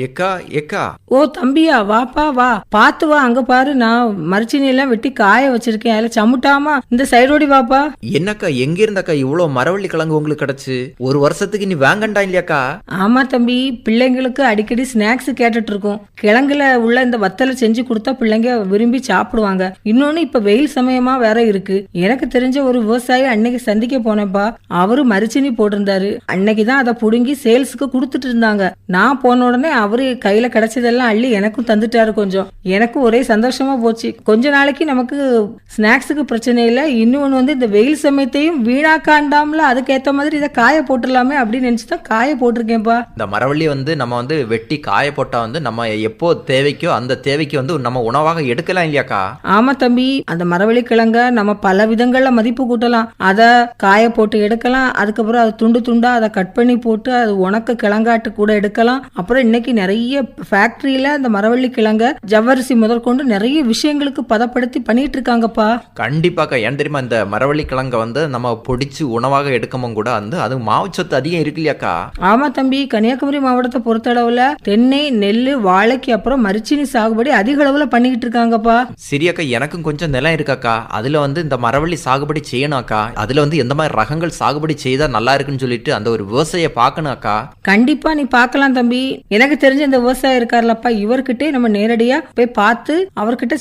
எக்கா எக்கா. ஓ தம்பியா, வாப்பா வா, பாத்து வா. அங்க பாரு, நான் மரிச்சினி எல்லாம் வெட்டி காய வச்சிருக்கேன். அதுல சமுட்டாமா இந்த சைடோடி வாப்பா. என்னக்கா எங்க இருந்தக்கா இவ்வளவு மரவள்ளி கிழங்கு உங்களுக்கு கிடைச்சு? ஒரு வருஷத்துக்கு நீ வாங்கண்டா இல்லையாக்கா? ஆமா தம்பி, பிள்ளைங்களுக்கு அடிக்கடி ஸ்நாக்ஸ் கேட்டுட்டு இருக்கோம். கிழங்குல உள்ள இந்த வத்தலை செஞ்சு கொடுத்தா பிள்ளைங்க விரும்பி சாப்பிடுவாங்க. இன்னொன்னு இப்ப வெயில் சமயமா வேற இருக்கு. எனக்கு தெரிஞ்ச ஒரு விவசாயி அன்னைக்கு சந்திக்க போனப்பா, அவரு மரிச்சினி போட்டிருந்தாரு. அன்னைக்குதான் அதை புடுங்கி சேல்ஸுக்கு கொடுத்துட்டு இருந்தாங்க. நான் போன உடனே அவரு கையில கிடைச்சதெல்லாம் அள்ளி எனக்கும் தந்துட்டாரு. கொஞ்சம் எனக்கும் ஒரே சந்தோஷமா போச்சு. கொஞ்ச நாளைக்கு நமக்கு ஸ்நாக்ஸுக்கு பிரச்சனை இல்லை. இன்னொன்னு வந்து இந்த வெயில் சமயத்தையும் வீணாக்காண்டாமல அதுக்கேற்ற மாதிரி இதை காய போட்டுடலாமே அப்படின்னு நினைச்சுதான் காய போட்டிருக்கேன்ப்பா. இந்த மரவள்ளி வந்து நம்ம வந்து வெட்டி காய போட்டா வந்து நம்ம எப்போ தேவைக்கோ அந்த தேவைக்கு வந்து நம்ம உணவாக எடுக்கலாம் இல்லையாக்கா? ஆமா தம்பி, அந்த மரவள்ளி கிழங்க நம்ம பல விதங்கள்ல மதிப்பு கூட்டலாம். அதை காய போட்டு எடுக்கலாம். அதுக்கப்புறம் அதை துண்டு துண்டா அதை கட் பண்ணி போட்டு அது உணக்க கிழங்காட்டு கூட எடுக்கலாம். அப்புறம் இன்னைக்கு நிறைய ஃபேக்டரியில அந்த மரவள்ளி கிழங்க ஜவ்வரிசி முதற்கொண்டு நிறைய விஷயங்களுக்கு பதப்படுத்தி பண்ணிட்டு இருக்காங்கப்பா. கண்டிப்பாக்கா. ஏன் தெரியுமா, இந்த மரவள்ளி கிழங்க வந்து நம்ம பொடிச்சு உணவாக எடுக்கவும் கூட வந்து அது மாவுச்சத்து அதிகம் இருக்கு இல்லையாக்கா? ஆமா தம்பி, கன்னியாகுமரி மாவட்டத்தை பொறுத்தளவுல தென்னை, நெல்லு, வாழைக்கு அப்புறம் மரிச்சினி சாகுபடி அதிக அளவுல பண்ணிக்கிட்டு இருக்காங்கப்பா. சரியாக்கா, எனக்கும் கொஞ்சம் நிலம் இருக்காக்கா. அதுல வந்து இந்த மரவள்ளி சாகுபடி செய்யணும்க்கா. அதுல வந்து எந்த மாதிரி ரகங்கள் சாகுபடி செய்தா நல்லா இருக்குன்னு சொல்லிட்டு அந்த ஒரு விவசாய பார்க்கணும் அக்கா. கண்டிப்பா நீ பார்க்கலாம் தம்பி. எனக்கு தெரிஞ்ச இந்த விவசாயம் இருக்காருலப்பா, இவர்கிட்ட நம்ம நேரடியா போய் பார்த்து அவர்கிட்ட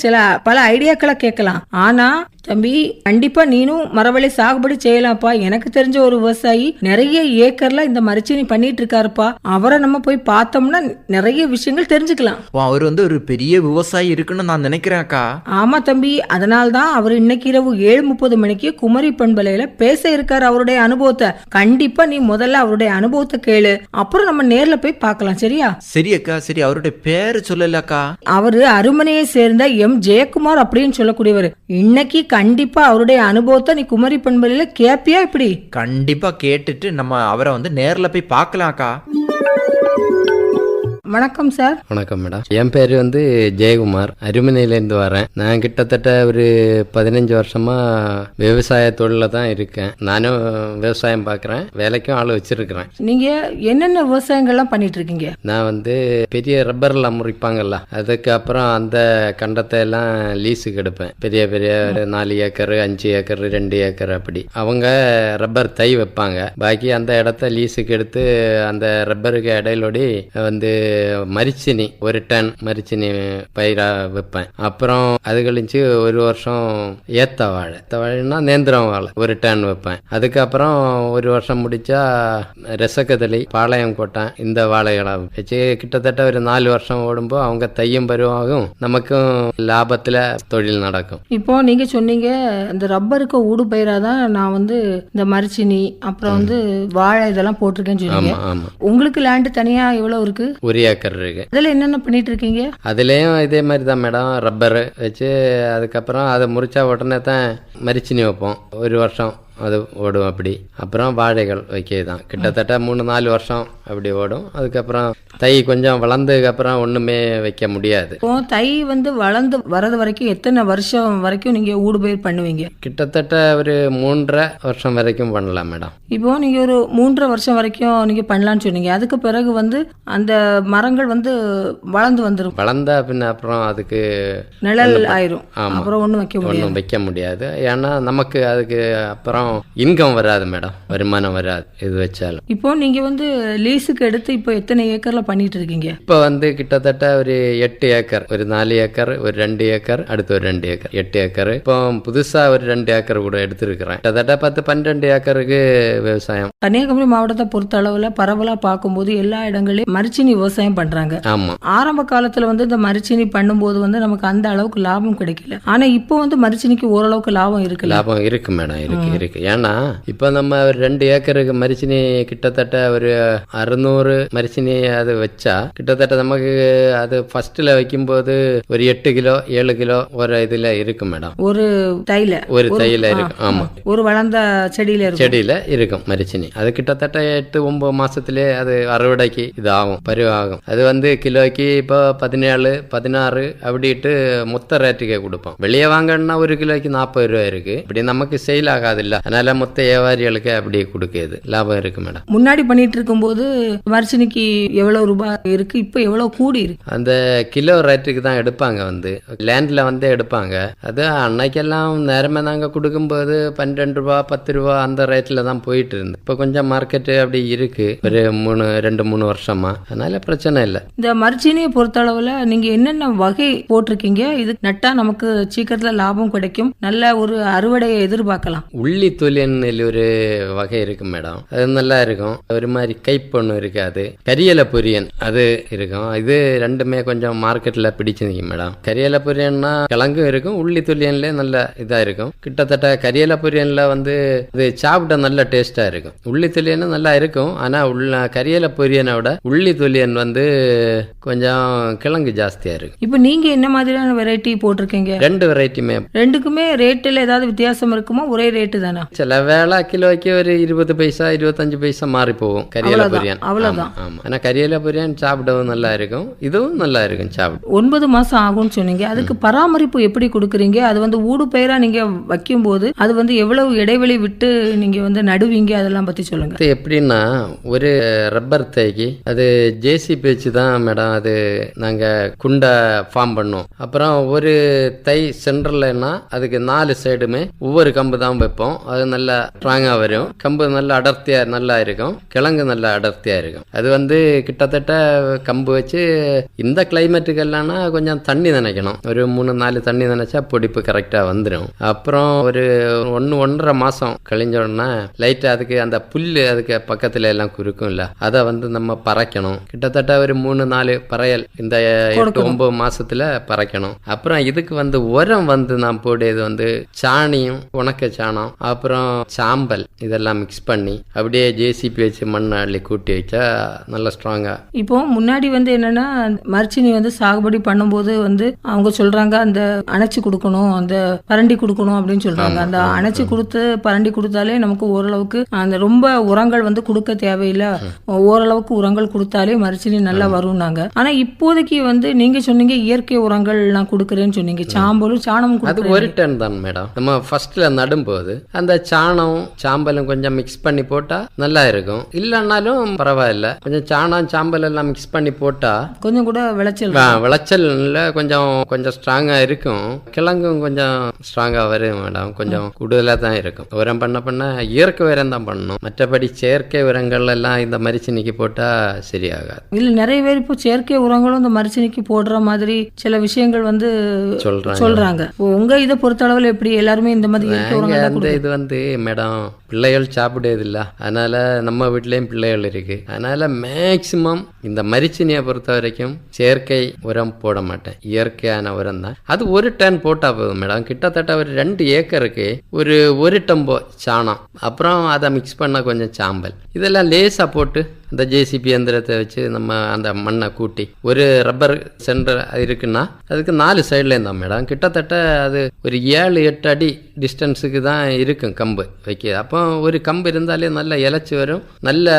பல ஐடியாக்களை கேட்கலாம். ஆனா தம்பி, கண்டிப்பா நீனும் மரவள்ளி சாகுபடி செய்யலாம்ப்பா. எனக்கு தெரிஞ்ச ஒரு விவசாயி நிறைய ஏக்கர்ல இந்த மரிச்சினி பண்ணிட்டு இருக்காருப்பா. அவரை நம்ம போய் பார்த்தோம்னா நிறைய விஷயங்கள் தெரிஞ்சுக்கலாம். அவர் வந்து ஒரு பெரிய விவசாயி இருக்குன்னு நான் நினைக்கிறேன் அக்கா. ஆமா தம்பி, அதனால்தான் அவர் இன்னைக்கு இரவு 7:30 மணிக்கு குமரி பண்பலையில பேச இருக்காரு அவருடைய அனுபவத்தை. கண்டிப்பா நீ முதல்ல அவருடைய அனுபவத்தை கேளு, அப்புறம் நம்ம நேர்ல போய் பார்க்கலாம். சரியா? சரி அக்கா. சரி, அவருடைய பேரு சொல்லலக்கா. அவரு அருமனையை சேர்ந்த எம் ஜெயக்குமார் அப்படின்னு சொல்லக்கூடியவர். இன்னைக்கு கண்டிப்பா அவருடைய அனுபவத்தை நீ குமரி பண்பலையில கேப்பியா? இப்படி கண்டிப்பா கேட்டுட்டு நம்ம அவரை வந்து நேர்ல போய் பார்க்கலாம் அக்கா. வணக்கம் சார். வணக்கம் மேடம். என் பேர் வந்து ஜெயக்குமார், அருமனையிலேருந்து வரேன். நான் கிட்டத்தட்ட ஒரு 15 வருஷமா விவசாய தொழில தான் இருக்கேன். நானும் விவசாயம் பார்க்குறேன், வேலைக்கும் ஆள் வச்சிருக்கிறேன். நீங்க என்னென்ன விவசாயங்கள்லாம் பண்ணிட்டு இருக்கீங்க? நான் வந்து பெரிய ரப்பர்லாம் முறிப்பாங்கல்ல, அதுக்கப்புறம் அந்த கண்டத்தை எல்லாம் லீஸுக்கு எடுப்பேன். பெரிய பெரிய 4 ஏக்கர் 5 ஏக்கர் 2 ஏக்கர் அப்படி அவங்க ரப்பர் தை வைப்பாங்க. பாக்கி அந்த இடத்த லீஸுக்கு எடுத்து அந்த ரப்பருக்கு இடையிலோடி வந்து மரிச்சினி 1 டன் மரிச்சினி பயிரா வைப்பேன். அப்புறம் அது கழிச்சு ஒரு வருஷம் ஏத்த வாழைன்னா நேந்திரம் வாழை 1 டன் வைப்பேன். அதுக்கப்புறம் ஒரு வருஷம் முடிச்சா ரசக்கதளி, பாளையம் கோட்டன், இந்த வாழைகளை வச்சு கிட்டத்தட்ட ஒரு 4 வருஷம் ஓடும்போது அவங்க தையும் பருவாகும், நமக்கும் லாபத்துல தொழில் நடக்கும். இப்போ நீங்க சொன்னீங்க இந்த ரப்பருக்கு ஊடு பயிரா தான் நான் வந்து இந்த மரிச்சினி அப்புறம் வந்து வாழை இதெல்லாம் போட்டிருக்கேன்னு சொன்னீங்க. உங்களுக்கு லேண்ட் தனியா எவ்வளவு இருக்கு? 1 ஏக்கர் இருக்கு. அதுல என்னென்ன பண்ணிட்டு இருக்கீங்க? அதுலயும் இதே மாதிரி தான் மேடம், ரப்பர் வச்சு அதுக்கப்புறம் அதை முறிச்சா உடனே தான் மரிச்சினி வைப்போம். ஒரு வருஷம் அது ஓடும் அப்படி. அப்புறம் வாழைகள் வைக்கதான் கிட்டத்தட்ட 3-4 வருஷம் அப்படி ஓடும். அதுக்கப்புறம் தை கொஞ்சம் வளர்ந்ததுக்கு அப்புறம் ஒண்ணுமே வைக்க முடியாது. தை வந்து வளர்ந்து வரது வரைக்கும் எத்தனை வருஷம் வரைக்கும் நீங்க ஊடுபயிர் பண்ணுவீங்க? கிட்டத்தட்ட ஒரு 3.5 வருஷம் வரைக்கும் பண்ணலாம் மேடம். இப்போ நீங்க ஒரு 3.5 வருஷம் வரைக்கும் நீங்க பண்ணலாம்னு சொன்னீங்க. அதுக்கு பிறகு வந்து அந்த மரங்கள் வந்து வளர்ந்து வந்துடும். வளர்ந்தா பின்ன அப்புறம் அதுக்கு நிழல் ஆயிரும். அப்புறம் ஒண்ணும் வைக்க முடியாது. ஏன்னா நமக்கு அதுக்கு அப்புறம் இன்கம் வராது மேடம், வருமானம் வராது இது வச்சாலும். இப்போ நீங்க வந்து லீஸுக்கு எடுத்து இப்போ எத்தனை ஏக்கர்ல பண்ணிட்டு இருக்கீங்க? இப்போ வந்து கிட்டத்தட்ட ஒரு 8 ஏக்கர், ஒரு 4 ஏக்கர், ஒரு 2 ஏக்கர், அடுத்து ஒரு 2 ஏக்கர், 8 ஏக்கர். இப்போ புதுசா ஒரு 2 ஏக்கர் கூட எடுத்திருக்கிறேன். கிட்டத்தட்ட 10-12 ஏக்கருக்கு விவசாயம். கன்னியாகுமரி மாவட்டத்தை பொறுத்த அளவுல பரவலா பார்க்கும்போது எல்லா இடங்களையும் மரிச்சினி விவசாயம் பண்றாங்க. ஆமா, ஆரம்ப காலத்துல வந்து இந்த மரிச்சினி பண்ணும்போது வந்து நமக்கு அந்த அளவுக்கு லாபம் கிடைக்கல. ஆனா இப்போ வந்து மரிச்சினிக்கு ஓரளவுக்கு லாபம் இருக்கு. லாபம் இருக்கு மேடம், இருக்கு. ஏன்னா இப்ப நம்ம ஒரு 2 ஏக்கருக்கு மரிச்சினி கிட்டத்தட்ட ஒரு 600 மரிச்சினி அது வச்சா கிட்டத்தட்ட நமக்கு அது ஃபர்ஸ்ட்ல வைக்கும் போது ஒரு 8 கிலோ 7 கிலோ ஒரு இதுல இருக்கு மேடம். ஒரு தையில இருக்கும். ஆமா, ஒரு வளர்ந்த செடியில இருக்கும் மரிச்சினி. அது கிட்டத்தட்ட 8-9 மாசத்திலே அது அறுவடைக்கு இது ஆகும், பருவாகும். அது வந்து கிலோக்கு இப்போ 17-16 அப்படிட்டு மொத்த ரேட்டுக்கே கொடுப்போம். வெளியே வாங்கன்னா 1 கிலோக்கு 40 ரூபாய் இருக்கு. இப்படி நமக்கு சேல் ஆகாது இல்ல, அதனால மொத்த வியாபாரிகளுக்கு அப்படி கொடுக்குது, லாபம் இருக்கு மேடம். முன்னாடி பண்ணிட்டு இருக்கும்போது மரிச்சினிக்கு எவ்வளவு ரூபாய் இருக்கு, இப்ப எவ்வளவு கூடி இருக்கு? அந்த கிலோ ரேட்டுக்கு தான் எடுப்பாங்க, வந்து லேண்ட்ல வந்து எடுப்பாங்க. அது அன்னைக்கெல்லாம் நேரமே நாங்க கொடுக்கும்போது 12 ரூபா 10 ரூபா அந்த ரேட்ல தான் போயிட்டு இருந்து. இப்ப கொஞ்சம் மார்க்கெட் அப்படி இருக்கு ஒரு 2-3 வருஷமா, அதனால பிரச்சனை இல்லை. இந்த மரிச்சினியை பொறுத்த அளவுல நீங்க என்னென்ன வகை போட்டிருக்கீங்க? இது நட்டா நமக்கு சீக்கிரத்துல லாபம் கிடைக்கும், நல்ல ஒரு அறுவடையை எதிர்பார்க்கலாம். உள்ளி துளியன் ஒரு வகை இருக்கு மேடம், அது நல்லா இருக்கும். ஒரு மாதிரி கைப்பொண்ணு இருக்காது. கரியல பொரியன் அது இருக்கும். இது ரெண்டுமே கொஞ்சம் மார்க்கெட்ல பிடிச்சிருக்கு மேடம். கரியல பொரியன்னா கிழங்கும் இருக்கும், உள்ளி துளியன்ல நல்ல இதா இருக்கும். கிட்டத்தட்ட கரியல பொரியன்ல வந்து இது சாப்பிட்ட நல்ல டேஸ்டா இருக்கும். உள்ளி துளியன் நல்லா இருக்கும், ஆனா கரியல பொரியனை விட உள்ளி துளியன் வந்து கொஞ்சம் கிழங்கு ஜாஸ்தியா இருக்கும். இப்ப நீங்க என்ன மாதிரியான வெரைட்டி போட்டிருக்கீங்க? 2 வெரைட்டியுமே. ரெண்டுக்குமே ரேட்டுல ஏதாவது வித்தியாசம் இருக்குமா, ஒரே ரேட்டு தானா? சில வேளை கிலோக்கு ஒரு 20 பைசா 25 பைசா மாறி போகும் கரியல பொரியன். அவ்வளவுதான். ஆமா, ஆனா கரியல பொரியன் சாப்பிடவும் நல்லா இருக்கும், இதுவும் நல்லா இருக்கும் சாப்பிட. 9 மாசம் ஆகும்னு சொன்னீங்க. அதுக்கு பராமரிப்பு எப்படி கொடுக்குறீங்க? அது வந்து ஊடு பயிரா நீங்க வைக்கும் போது அது வந்து எவ்வளவு இடைவெளி விட்டு நீங்க வந்து நடுவீங்க, அதெல்லாம் பத்தி சொல்லுங்க. இது எப்படின்னா, ஒரு ரப்பர் தைக்கு அது ஜேசிபி வச்சு தான் மேடம் அது நாங்க குண்டை ஃபார்ம் பண்ணோம். அப்புறம் ஒரு தை சென்டர்லன்னா அதுக்கு 4 சைடுமே ஒவ்வொரு கம்பு தான் வைப்போம். அது நல்லா ஸ்ட்ராங்கா வரும், கம்பு நல்லா அடர்த்தியா நல்லா இருக்கும், கிழங்கு நல்லா அடர்த்தியா இருக்கும். அது வந்து கிட்டத்தட்ட கம்பு வச்சு இந்த கிளைமேட்டுக்கு எல்லாம் கொஞ்சம் தண்ணி நினைக்கணும், ஒரு 3-4 தண்ணி நினைச்சா பொடிப்பு கரெக்டா வந்துடும். அப்புறம் ஒரு 1-1.5 மாசம் கழிஞ்ச உடனே லைட்டா அதுக்கு அந்த புல்லு அதுக்கு பக்கத்துல எல்லாம் குறுக்கும் இல்ல, அதை வந்து நம்ம பறைக்கணும். கிட்டத்தட்ட ஒரு 3-4 பறையல் இந்த 8-9 மாசத்துல பறைக்கணும். அப்புறம் இதுக்கு வந்து உரம் வந்து நான் போடுறது வந்து சாணியும் உணக்க சாணம் அப்புறம் சாம்பல் இதெல்லாம் மிக்ஸ் பண்ணி அப்படியே ஜேசிபி வச்சு மண்ணை அள்ளி கூட்டி வச்சா நல்லா ஸ்ட்ராங்கா. இப்போ முன்னாடி வந்து என்னன்னா மரிச்சினி வந்து சாகுபடி பண்ணும்போது வந்து அவங்க சொல்றாங்க அந்த அணைச்சு கொடுக்கணும், அந்த பரண்டி கொடுக்கணும் அப்படின்னு சொல்றாங்க. அந்த அணைச்சு கொடுத்து பரண்டி கொடுத்தாலே நமக்கு ஓரளவுக்கு அந்த ரொம்ப உரங்கள் வந்து கொடுக்க தேவையில்லை, ஓரளவுக்கு உரங்கள் கொடுத்தாலே மரிச்சினி நல்லா வரும்னாங்க. ஆனா இப்போதைக்கு வந்து நீங்க சொன்னீங்க இயற்கை உரங்கள் நான் கொடுக்குறேன்னு சொன்னீங்க, சாம்பலும் சாணமும். அது ஒரு டன் தான் மேடம். நம்ம ஃபர்ஸ்ட்ல நடும்போது அந்த சாணம் சாம்பலும் கொஞ்சம் மிக்ஸ் பண்ணி போட்டா நல்லா இருக்கும், இல்லைன்னாலும் பரவாயில்ல. கொஞ்சம் சாணம் சாம்பல் எல்லாம் மிக்ஸ் பண்ணி போட்டா கொஞ்சம் கூட விளைச்சல்ல கொஞ்சம் ஸ்ட்ராங்கா இருக்கும், கிழங்கும் கொஞ்சம் ஸ்ட்ராங்கா வரும் மேடம். கொஞ்சம் கூடுதலா தான் இருக்கும். உரம் பண்ண இயற்கை உரம் தான் பண்ணணும், மற்றபடி செயற்கை உரங்கள் எல்லாம் இந்த மரிச்சினிக்கு போட்டா சரியாகாது. இல்ல நிறைய பேர் இப்போ செயற்கை உரங்களும் இந்த மரிச்சினிக்கு போடுற மாதிரி சில விஷயங்கள் வந்து சொல்றாங்க. உங்க இதை பொறுத்த அளவுல எப்படி எல்லாருமே இந்த மாதிரி அந்த இது வந்து மேடம் பிள்ளைகள் சாப்பிடுறது இல்ல, அதனால நம்ம வீட்லயும் பிள்ளைகள் இருக்கு, அதனால மேக்சிமம் இந்த மரிச்சினியை பொறுத்த வரைக்கும் செயற்கை உரம் போட மாட்டேன், இயற்கையான உரம் தான். அது ஒரு டன் போட்டா போதும் மேடம். கிட்டத்தட்ட ஒரு 2 ஏக்கருக்கு ஒரு டம்போ சாணம், அப்புறம் அதை மிக்ஸ் பண்ண கொஞ்சம் சாம்பல், இதெல்லாம் லேசா போட்டு இந்த ஜேசிபி எந்திரத்தை வச்சு நம்ம அந்த மண்ணை கூட்டி ஒரு ரப்பர் சென்டர் இருக்குன்னா அதுக்கு 4 சைட்லேயும் தான் மேடம். கிட்டத்தட்ட அது ஒரு 7-8 அடி டிஸ்டன்ஸுக்கு தான் இருக்கும் கம்பு வைக்க. அப்போ ஒரு கம்பு இருந்தாலே நல்ல இலைச்சி வரும், நல்ல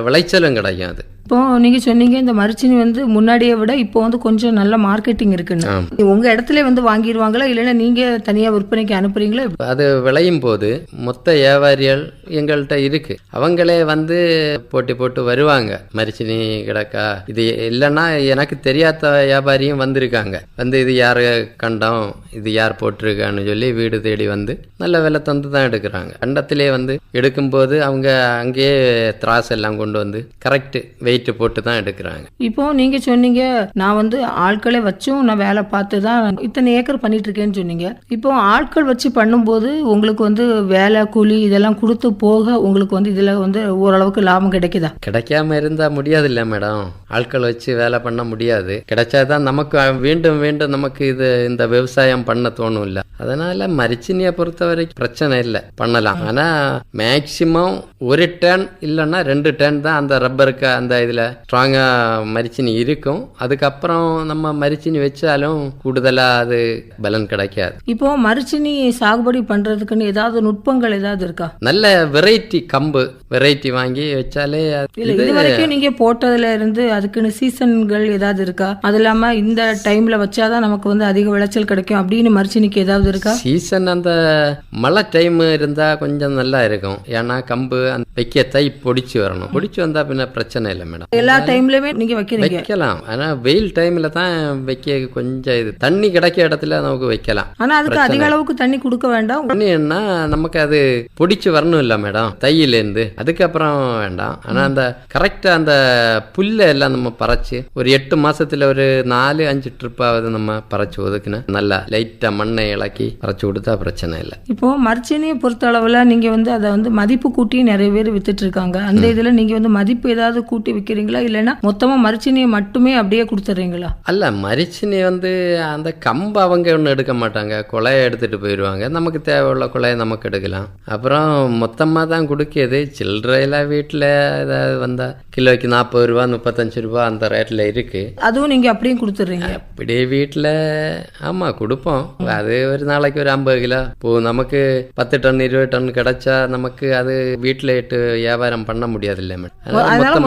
விளைச்சலும் கிடைக்கும். அது இப்போ நீங்க சொன்னீங்க இந்த மரிச்சினி வந்து முன்னாடியை விட இப்போ வந்து கொஞ்சம் நல்ல மார்க்கெட்டிங் இருக்குன்னு. உங்க இடத்துல வந்து வாங்கிடுவாங்களா, இல்லைன்னா நீங்க தனியா விற்பனைக்கு அனுப்புறீங்களா? அது விளையும் போது மொத்த வியாபாரிகள் எங்கள்கிட்ட இருக்கு, அவங்களே வந்து போட்டி போட்டு வருவாங்க. மரிச்சினி கிடக்கா, இது இல்லைன்னா எனக்கு தெரியாத வியாபாரியும் வந்திருக்காங்க, வந்து இது யாரு கண்டம், இது யார் போட்டிருக்கான்னு சொல்லி வீடு தேடி வந்து நல்ல விலை தந்து தான் எடுக்கிறாங்க. கண்டத்திலே வந்து எடுக்கும்போது அவங்க அங்கேயே திராஸ் எல்லாம் கொண்டு வந்து கரெக்ட் வெயிட் போட்டு தான் எடுக்கிறாங்க. இப்போ நீங்க சொன்னீங்க நான் வந்து ஆட்களை வச்சும் நான் வேலை பார்த்து தான் இத்தனை ஏக்கர் பண்ணிட்டு இருக்கேன்னு சொன்னீங்க. இப்போ ஆட்கள் வச்சு பண்ணும்போது உங்களுக்கு வந்து வேலை கூலி இதெல்லாம் கொடுத்து போக உங்களுக்கு வந்து இதுல வந்து ஓரளவுக்கு லாபம் கிடைக்குதா? கிடைக்காம இருந்தா முடியாது இல்ல மேடம், ஆட்கள் வச்சு வேலை பண்ண முடியாது. கிடைச்சாதான் நமக்கு மீண்டும் மீண்டும் நமக்கு இந்த விவசாயம் பண்ண தோணும் இல்ல. அதனால மரிச்சினியை பொறுத்த வரைக்கும் பிரச்சனை இல்லை, பண்ணலாம். ஆனா மேக்சிமம் 1 டன் இல்லைன்னா 2 டன் தான் அந்த ரப்பருக்கு அந்த இதுல இதில் ஸ்ட்ராங்காக மரிச்சினி இருக்கும். அதுக்கப்புறம் நம்ம மரிச்சினி வச்சாலும் கூடுதலாக அது பலன் கிடைக்காது. இப்போ மரிச்சினி சாகுபடி பண்றதுக்குன்னு ஏதாவது நுட்பங்கள் ஏதாவது இருக்கா? நல்ல வெரைட்டி கம்பு வெரைட்டி வாங்கி வச்சாலே இல்ல இது வரைக்கும் நீங்க போட்டதுல இருந்து அதுக்குன்னு சீசன்கள் ஏதாவது இருக்கா? அது இல்லாம இந்த டைம்ல வச்சாதான் நமக்கு வந்து அதிக விளைச்சல் கிடைக்கும் அப்படின்னு மரிச்சினிக்கு ஏதாவது இருக்கா? சீசன் அந்த மழை டைம் இருந்தா கொஞ்சம் நல்லா இருக்கும். ஏன்னா கம்பு அந்த வைக்க தை பொடிச்சு வரணும். பொடிச்சு வந்தா பின்ன பிரச்சனை இல்லை மேடம். எல்லா டைம்லயுமே நீங்க வைக்கிறீங்க? வைக்கலாம். ஆனா வெயில் டைம்ல தான் வைக்க கொஞ்சம் இது தண்ணி கிடைக்க இடத்துல நமக்கு வைக்கலாம். ஆனா அதுக்கு அதிக அளவுக்கு தண்ணி கொடுக்க வேண்டாம். தண்ணின்னா நமக்கு அது பொடிச்சு வரணும் இல்ல மேடம் தையில இருந்து, அதுக்கப்புறம் வேண்டாம். ஆனா அந்த கரெக்டா அந்த புல்ல எல்லாம் நம்ம பறைச்சு ஒரு 8 மாசத்துல ஒரு 4-5 ட்ரிப்பாவது நம்ம பறைச்சு ஒதுக்குன்னு நல்லா லைட்டா மண்ணை இளக்கி பறைச்சு கொடுத்தா பிரச்சனை இல்லை. இப்போ மரிச்சினியை பொறுத்த அளவுல நீங்க வந்து அதை வந்து மதிப்பு கூட்டி நிறைய பேர் வித்துட்டு இருக்காங்க. அந்த இதுல நீங்க வந்து மதிப்பு ஏதாவது கூட்டி விக்கிறீங்களா, இல்லைன்னா மொத்தமா மரிச்சினியை மட்டுமே அப்படியே கொடுத்துறீங்களா? அல்ல, மரிச்சினி வந்து அந்த கம்பு அவங்க ஒன்றும் எடுக்க மாட்டாங்க, கொலையை எடுத்துட்டு போயிடுவாங்க. நமக்கு தேவையுள்ள கொலையை நமக்கு எடுக்கலாம். அப்புறம் மொத்தமாக தான் கொடுக்கியது. சில்லறையில் வீட்டில் ஏதாவது வந்தா கிலோக்கு 40 ரூபா 35 ரூபா அந்த ரேட்டில் இருக்கு. அதுவும் நீங்க அப்படியே கொடுத்துறீங்க? அப்படியே வீட்டில் ஆமா கொடுப்போம். அது ஒரு நாளைக்கு ஒரு 50 கிலோ போகும். நமக்கு 10 டன் 20 டன் கிடைச்சா நமக்கு அது வீட்டில் இட்டு வியாபாரம் பண்ண முடியாது இல்லை மேடம்.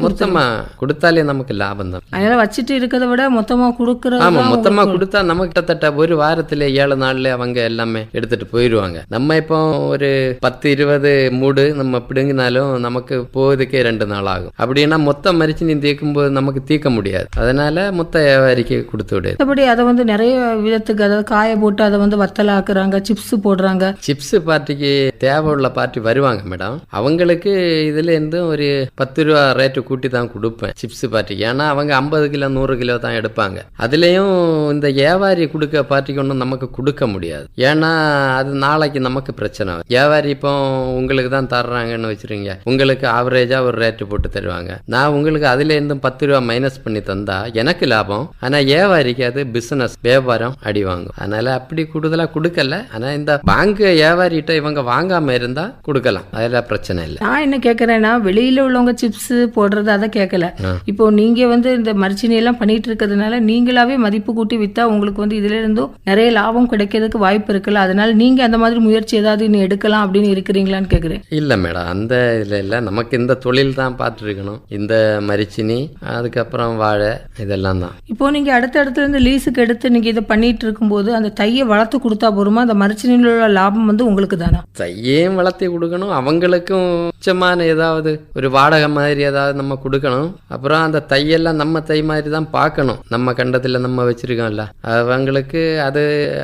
மொத்தமா கொடுத்தாலே நமக்கு லாபம் தான். அதனால வச்சுட்டு இருக்கிறத விட மொத்தமா கொடுக்கறது. ஆமா, மொத்தமா கொடுத்தா நமக்கு கிட்டத்தட்ட ஒரு வாரத்துல 7 நாள்ல அவங்க எல்லாமே எடுத்துட்டு போயிடுவாங்க. நம்ம இப்போ ஒரு 10-20 மூடு நம்ம பிடுங்கினாலும் நமக்கு போவதுக்கே 2 நாள் ஆகும். அப்படின்னா மொத்த மரிச்சினி தீக்கும் போது நமக்கு தீக்க முடியாது. அதனால மொத்த வியாபாரிக்கு கொடுத்து விடு. மற்றபடி அதை வந்து நிறைய விதத்துக்கு அதாவது காய போட்டு அதை வந்து வத்தல் ஆக்குறாங்க, சிப்ஸ் போடுறாங்க. சிப்ஸ் பார்ட்டிக்கு தேவை உள்ள பார்ட்டி வருவாங்க மேடம். அவங்களுக்கு இதுல இருந்து ஒரு 10 ரூபா ரேட்டு கூட்டி தான் கொடுப்பேன் சிப்ஸ் பார்ட்டிக்கு. ஏன்னா அவங்க 50 கிலோ 100 கிலோ தான் எடுப்பாங்க. அதுலயும் இந்த வியாபாரி கொடுக்க பார்ட்டிக்கு ஒன்றும் நமக்கு கொடுக்க முடியாது. ஏன்னா அது நாளைக்கு நமக்கு பிரச்சனை. வியாபாரி இப்போ உங்களுக்கு தான் தர்றாங்கன்னு வச்சிருக்கீங்க, உங்களுக்கு ஆவரேஜா ஒரு ரேட்டு போட்டு தருவாங்க. நான் உங்களுக்கு அதுல இருந்து 10 ரூபா மைனஸ் பண்ணி தந்தா எனக்கு லாபம். ஆனா வியாபாரிக்கு அது பிசினஸ் வியாபாரம் அடி வாங்கும். அதனால அப்படி கூடுதலா கொடுக்கல. ஆனா இந்த வாங்க வியாபாரிகிட்ட இவங்க வாங்காம இருந்தா கொடுக்கலாம், அதெல்லாம் பிரச்சனை இல்லை. நான் என்ன கேட்கறேன்னா வெளியில உள்ளவங்க சிப்ஸ் போடுறது அதை கேட்கல. இப்போ நீங்க வந்து இந்த மரிச்சினி எல்லாம் பண்ணிட்டு இருக்கிறதுனால நீங்களாவே மதிப்பு கூட்டி வித்தா உங்களுக்கு வந்து இதுல இருந்தும் நிறைய லாபம் கிடைக்கிறதுக்கு வாய்ப்பு இருக்குல்ல. அதனால நீங்க அந்த மாதிரி முயற்சி ஏதாவது இன்னும் எடுக்கலாம் அப்படின்னு இருக்கிறீங்களான்னு கேக்குறேன். இல்ல மேடம், அந்த இதுல இல்ல. நமக்கு இந்த தொழில் தான் பார்த்து இருக்கணும். இந்த மரிச்சினி அதுக்கப்புறம் வாழை இதெல்லாம் தான். இப்போ நீங்க அடுத்த இருந்து லீஸுக்கு எடுத்து நீங்க இதை பண்ணிட்டு இருக்கும்போது அந்த தையை வளர்த்து கொடுத்தா போருமா? அந்த மரிச்சினியில் உள்ள லாபம் வந்து உங்களுக்கு தானா? தையையும் வளர்த்தி கொடுக்கணும், அவங்களுக்கும் உச்சமான ஏதாவது ஒரு வாடகை மாதிரி ஏதாவது நம்ம கொடுக்கணும். அப்புறம் அந்த தையெல்லாம் நம்ம தை மாதிரி தான் பார்க்கணும். நம்ம கண்டத்துல நம்ம வச்சிருக்கோம்ல, அவங்களுக்கு அது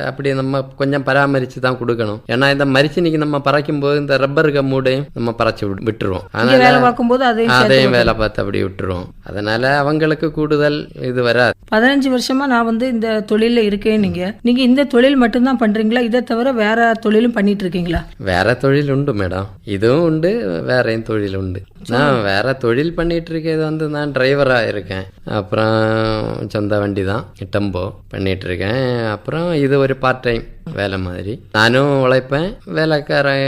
அப்படி நம்ம கொஞ்சம் பராமரிச்சு தான் கொடுக்கணும். ஏன்னா இந்த மரிச்சினிக்கு நம்ம பறக்கும் போது இந்த ரப்பர் மூடையும் நம்ம பறச்சு விட்டுருவோம். வேலை பார்க்கும்போது அதையும் வேலை பார்த்து அப்படி விட்டுருவோம். அதனால அவங்களுக்கு கூடுதல் இது வராது. 15 வருஷமா நான் வந்து இந்த தொழில இருக்கேன். நீங்க இந்த தொழில் மட்டும்தான் பண்றீங்களா? இதை தவிர வேற தொழிலும் பண்ணிட்டு இருக்கீங்களா? வேற தொழில் உண்டு மேடம், இதுவும் உண்டு, வேறையும் தொழில் உண்டு. நான் வேற தொழில் பண்ணிட்டு இருக்கிறது வந்து நான் டிரைவரா இருக்கேன். அப்புறம் சொந்த வண்டி தான் டெம்போ பண்ணிட்டு இருக்கேன். அப்புறம் இது ஒரு பார்ட் டைம் வேலை மாதிரி நானும் உழைப்பேன். வேலைக்காரன்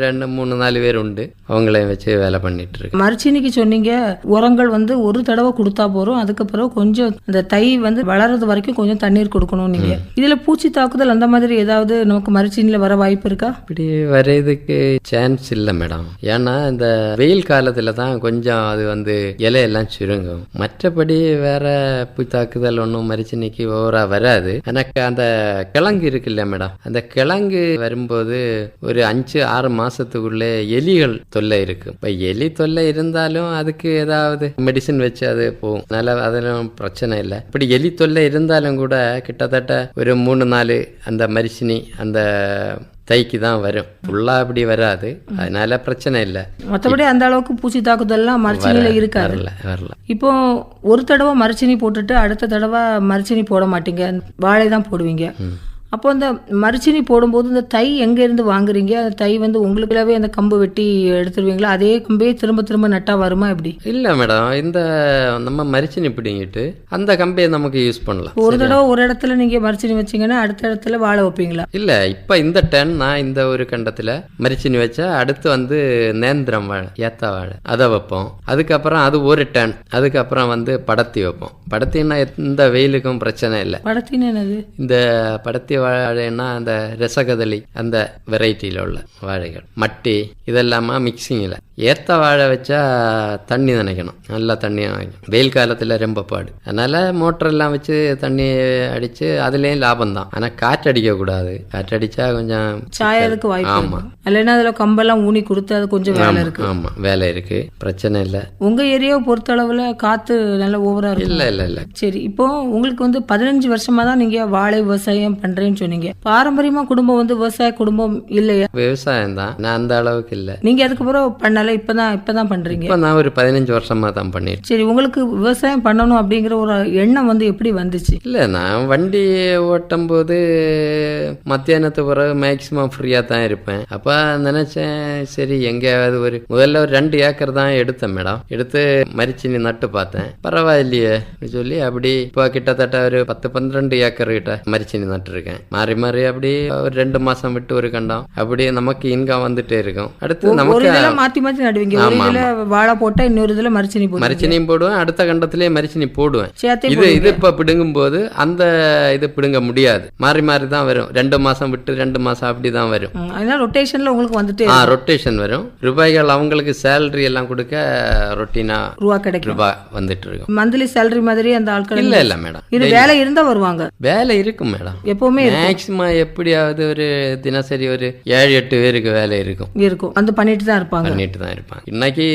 2, 3, 4 பேர் உண்டு, அவங்களையும் வச்சு வேலை பண்ணிட்டு இருக்கேன். மரிச்சினிக்கு சொன்னீங்க உரங்கள் வந்து ஒரு தடவை கொடுத்தா போறோம், அதுக்கப்புறம் கொஞ்சம் அந்த தை வந்து வளர்றது வரைக்கும் கொஞ்சம் தண்ணீர் கொடுக்கணும். நீங்க இதுல பூச்சி தாக்குதல் அந்த மாதிரி ஏதாவது நமக்கு மரிச்சினில வர வாய்ப்பு இருக்கா? இப்படி வர்றதுக்கு சான்ஸ் இல்லை மேடம். ஏன்னா இந்த வெயில் காலத்துல தான் கொஞ்சம் அது வந்து இலையெல்லாம் சுருங்கும். மற்றபடி வேற பூச்சி தாக்குதல் ஒன்றும் மரிச்சினிக்கு ஓவரா வராது. எனக்கு அந்த கிழங்கு இருக்குல்ல மேடம், அந்த கிழங்கு வரும்போது ஒரு 5-6 மாசத்துக்குள்ளே எலிகள் தொல்லை இருக்கு. இப்ப எலி தொல்லை இருந்தாலும் அதுக்கு ஏதாவது மெடிசின் வச்சு அது போகும். அதனால அதெல்லாம் பிரச்சனை இல்லை. இப்படி எலி தொல்லை இருந்தாலும் கூட கிட்டத்தட்ட ஒரு 3-4 அந்த மரிச்சினி அந்த தைக்கு தான் வரும். ஃபுல்லா அப்படி வராது, அதனால பிரச்சனை இல்லை. மற்றபடி அந்த அளவுக்கு பூச்சி தாக்குதல்லாம் மரிச்சினில இருக்காது. வரல. இப்போ ஒரு தடவை மரிச்சினி போட்டுட்டு அடுத்த தடவை மரிச்சினி போட மாட்டீங்க, வாழை தான் போடுவீங்க. அப்போ அந்த மரிச்சினி போடும்போது இந்த தை எங்க இருந்து வாங்குறீங்க? அந்த தை வந்து உங்களுக்குள்ளவே அந்த கம்பு வெட்டி எடுத்துருவீங்களா? அதே கம்பே திரும்ப திரும்ப நட்டா வருமா எப்படி? இல்ல மேடம், இந்த நம்ம மரிச்சினி பிடிங்கிட்டு அந்த கம்பையை நமக்கு யூஸ் பண்ணலாம். ஒரு தடவை ஒரு இடத்துல நீங்க மரிச்சினி வச்சீங்கன்னா அடுத்த இடத்துல வாழை வைப்பீங்களா? இல்ல, இப்ப இந்த டன் நான் இந்த ஒரு கண்டத்துல மரிச்சினி வச்சா அடுத்து வந்து நேந்திரம் வாழை, ஏத்த வாழை அதை வைப்போம். அதுக்கப்புறம் அது ஒரு டன், அதுக்கப்புறம் வந்து படத்தி வைப்போம். படத்தின்னா எந்த வெயிலுக்கும் பிரச்சனை இல்லை. படத்தின்னு என்னது? இந்த படத்தி வாழைன்னா அந்த ரசகதளி அந்த வெரைட்டியில உள்ள வாழைகள், மட்டி இதெல்லாமா மிக்சிங்கில். ஏத்த வாழை வச்சா தண்ணி நினைக்கணும், நல்லா தண்ணி நினைக்கணும். வெயில் காலத்தில் ரொம்ப பாடு. அதனால மோட்டரெல்லாம் வச்சு தண்ணி அடிச்சு அதுலேயும் லாபம் தான். ஆனால் காற்றடிக்க கூடாது, காற்றடிச்சா கொஞ்சம் சாயறதுக்கு வாய்ப்பு. ஆமா, இல்லைன்னா அதில் கம்பெல்லாம் ஊனி கொடுத்து அது கொஞ்சம் வேலை இருக்கு. ஆமா, வேலை இருக்கு, பிரச்சனை இல்லை. உங்க ஏரியாவை பொறுத்த அளவுல காத்து நல்ல ஓவரா இருக்கு? இல்ல இல்ல இல்ல. சரி, இப்போ உங்களுக்கு வந்து 15 வருஷமா தான் நீங்க வாழை விவசாயம் பண்றேன்னு சொன்னீங்க. பாரம்பரியமா குடும்பம் வந்து விவசாய குடும்பம் இல்லையா? விவசாயம் தான், நான் அந்த அளவுக்கு இல்ல. நீங்க அதுக்கப்புறம் பண்ணல, இப்பதான் பண்றீங்க? இப்ப நான் ஒரு 15 வருஷமா தான் பண்ணிருக்கேன். சரி, உங்களுக்கு விவசாயம் பண்ணணும் அப்படிங்கிற ஒரு எண்ணம் வந்து எப்படி வந்துச்சு? இல்ல, நான் வண்டி ஓட்டும் போது மத்தியானத்து பிறகு மேக்சிமம் ஃப்ரீயா தான் இருப்பேன். அப்ப நினைச்சேன், சரி எங்கேயாவது முதல்ல ஒரு 2 ஏக்கர் தான் எடுத்தேன் மேடம். எடுத்து மரிச்சினி நட்டு பார்த்தேன், பரவாயில்லையே சொல்லி அப்படி இப்போ கிட்டத்தட்ட ஒரு 10-12 ஏக்கர் கிட்ட மரிச்சினி நட்டு இருக்கேன். மாறி மாறி அப்படி ஒரு 2 மாசம் விட்டு ஒரு கண்டம் அப்படி நமக்கு இன்கம் வந்துட்டே இருக்கும். அடுத்து நமக்கு மாத்தி மாத்தி நடுவீங்க. ஒரு இதுல வாழை போட்டா இன்னொரு இதுல மரிச்சினியும் போடுவேன், அடுத்த கண்டத்திலேயே மரிச்சினி போடுவேன். இது இப்ப பிடுங்கும் போது அந்த இது பிடுங்க முடியாது, மாறி மாறி தான் வரும். 2 மாசம் விட்டு 2 மாசம் அப்படிதான் வரும். அதனால ரொட்டேஷன்ல உங்களுக்கு வந்துட்டு ரொட்டேஷன் வரும். ரூபாய்கள் அவங்களுக்கு சேலரி எல்லாம் கொடுக்க ரொட்டீனா ரூபாய் வந்துட்டு இருக்கும். மந்த்லி சேலரி மாதிரி அந்த ஆட்கள் இல்ல மேடம், இது வேலை இருந்தா வருவாங்க. வேலை இருக்கும் மேடம், எப்பவுமே மேக்சிமம் எப்படியாவது ஒரு தினசரி ஒரு 7-8 பேருக்கு வேலை இருக்கும். அந்த பண்ணிட்டு தான் இருப்பாங்க. இன்னைக்கு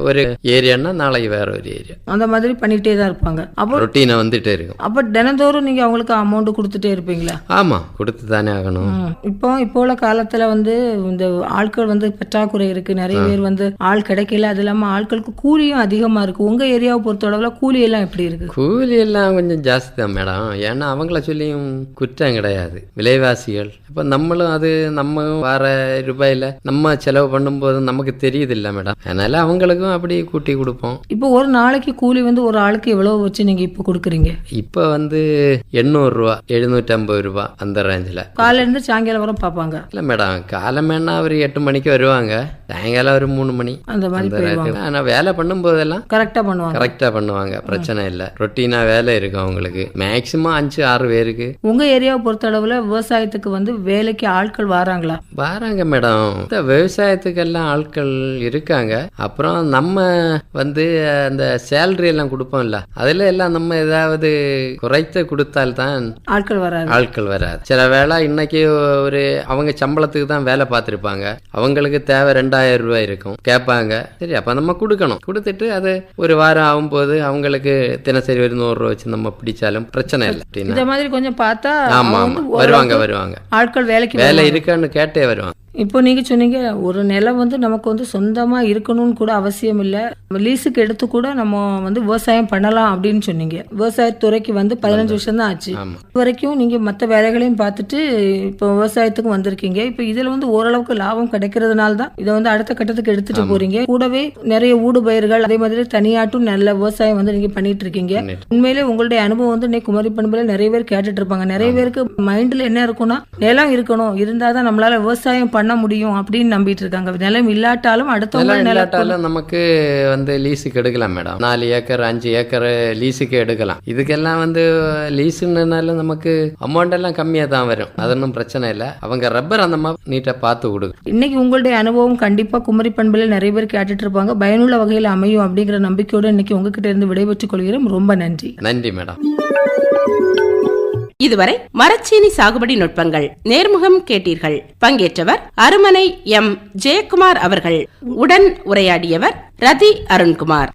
ஒரு ஏரியான்னா நாளைக்கு வேற ஒரு ஏரியா, அந்த மாதிரி பண்ணிட்டே தான் இருப்பாங்க. அப்போ ரொட்டீனா வந்துட்டே இருக்கும். அப்ப தினந்தோறும் நீங்க அவங்களுக்கு அமௌண்ட் கொடுத்துட்டே இருப்பீங்களா? ஆமா, கொடுத்து தானே ஆகணும். இப்போ உள்ள காலத்துல வந்து இந்த ஆட்கள் வந்து பற்றாக்குறை இருக்கு, நிறைய பேர் வந்து ஆள் கிடைக்கல. அது இல்லாம ஆட்களுக்கு கூலியும் அதிகமா இருக்கு. உங்க ஏரியாவை பொறுத்தளவுல கூலி எல்லாம் எப்படி இருக்கு? கூலி எல்லாம் கொஞ்சம் ஜாஸ்தி தான் மேடம். ஏன்னா அவங்கள சொல்லியும் குற்றம் கிடையாது, விலைவாசிகள். இப்ப நம்மளும் அது நம்ம வர ரூபாயில நம்ம செலவு பண்ணும்போது நமக்கு தெரியுது இல்ல மேடம், அதனால அவங்களுக்கும் அப்படி கூட்டி கொடுப்போம். இப்போ ஒரு நாளைக்கு கூலி வந்து ஒரு ஆளுக்கு எவ்வளவு வச்சு நீங்க இப்ப கொடுக்குறீங்க? இப்ப வந்து 800 ரூபா 750 ரூபா அந்த ரேஞ்சில. காலையில இருந்து சாயங்காலம் வரை பாப்பாங்க? இல்ல மேடம், காலமேனா ஒரு 8 மணிக்கு வருவாங்க, சாயங்காலம் ஒரு 3 மணி அந்த மாதிரி. ஆனா வேலை பண்ணும் போதெல்லாம் கரெக்டா பண்ணுவாங்க, பிரச்சனை இல்ல. ரொட்டீனா வேலை இருக்கும் அவங்களுக்கு, மேக்சிமம் 5-6 பேருக்கு. உங்க ஏரியாவை பொறுத்த அளவுல விவசாயத்துக்கு வந்து வேலைக்கு ஆட்கள் வராங்களா? வராங்க மேடம், விவசாயத்துக்கு எல்லாம் ஆட்கள் இருக்காங்க. அப்புறம் நம்ம வந்து அந்த சேலரி எல்லாம் கொடுப்போம்ல, அதுல எல்லாம் நம்ம ஏதாவது குறைத்து கொடுத்தால்தான் ஆட்கள் வராது. சில வேளை இன்னைக்கு ஒரு அவங்க சம்பளத்துக்கு தான் வேலை பார்த்திருப்பாங்க, அவங்களுக்கு தேவை 2000 ரூபாய் இருக்கும், கேட்பாங்க. சரி, அப்ப நம்ம கொடுக்கணும். கொடுத்துட்டு அது ஒரு வாரம் ஆகும்போது அவங்களுக்கு தினசரி ஒரு 100 ரூபாய் வச்சு நம்ம பிடிச்சாலும் பிரச்சனை இல்லை. இந்த மாதிரி கொஞ்சம் பார்த்தா வருவாங்க ஆட்கள் வேலை இருக்கான்னு கேட்டே வருவாங்க. இப்போ நீங்க சொன்னீங்க ஒரு நிலம் வந்து நமக்கு வந்து சொந்தமா இருக்கணும்னு கூட அவசியம் இல்லை, லீஸுக்கு எடுத்து கூட நம்ம வந்து விவசாயம் பண்ணலாம் அப்படின்னு சொன்னீங்க. விவசாயத்துறைக்கு வந்து 15 வருஷம் தான் ஆச்சு. இது வரைக்கும் நீங்க மற்ற வேலைகளையும் பார்த்துட்டு இப்போ விவசாயத்துக்கும் வந்திருக்கீங்க. இப்போ இதுல வந்து ஓரளவுக்கு லாபம் கிடைக்கிறதுனால தான் இதை வந்து அடுத்த கட்டத்துக்கு எடுத்துட்டு போறீங்க. கூடவே நிறைய ஊடு பயிர்கள் அதே மாதிரி தனியாட்டும் நல்ல விவசாயம் வந்து நீங்க பண்ணிட்டு இருக்கீங்க. உண்மையிலே உங்களுடைய அனுபவம் வந்து இன்னைக்கு குமரி பண்புல நிறைய பேர் கேட்டுட்டு இருப்பாங்க. நிறைய பேருக்கு மைண்ட்ல என்ன இருக்கும்னா நிலம் இருக்கணும், இருந்தாதான் நம்மளால விவசாயம் பண்ண முடியும் அப்படின்னு நம்பிட்டு இருக்காங்க. நிலம் இல்லாட்டாலும் அடுத்த நமக்கு வந்து லீஸுக்கு எடுக்கலாம் மேடம். 4 ஏக்கர் 5 ஏக்கர் லீஸுக்கு எடுக்கலாம். இதுக்கெல்லாம் வந்து லீஸுனால நமக்கு அமௌண்ட் எல்லாம் கம்மியா தான் வரும், அது ஒன்றும் பிரச்சனை இல்லை. அவங்க ரப்பர் அந்த மாதிரி நீட்டா பார்த்து கொடுக்கும். இன்னைக்கு உங்களுடைய அனுபவம் கண்டிப்பா குமரி பண்புல நிறைய பேர் கேட்டுட்டு இருப்பாங்க, பயனுள்ள வகையில் அமையும் அப்படிங்கிற நம்பிக்கையோட இன்னைக்கு உங்ககிட்ட இருந்து விடைபெற்றுக் கொள்கிறோம். ரொம்ப நன்றி. நன்றி மேடம். இதுவரை மரச்சீனி சாகுபடி நுட்பங்கள் நேர்முகம் கேட்டீர்கள். பங்கேற்றவர் அருமனை எம். ஜெயக்குமார் அவர்கள். உடன் உரையாடியவர் ரதி அருண்குமார்.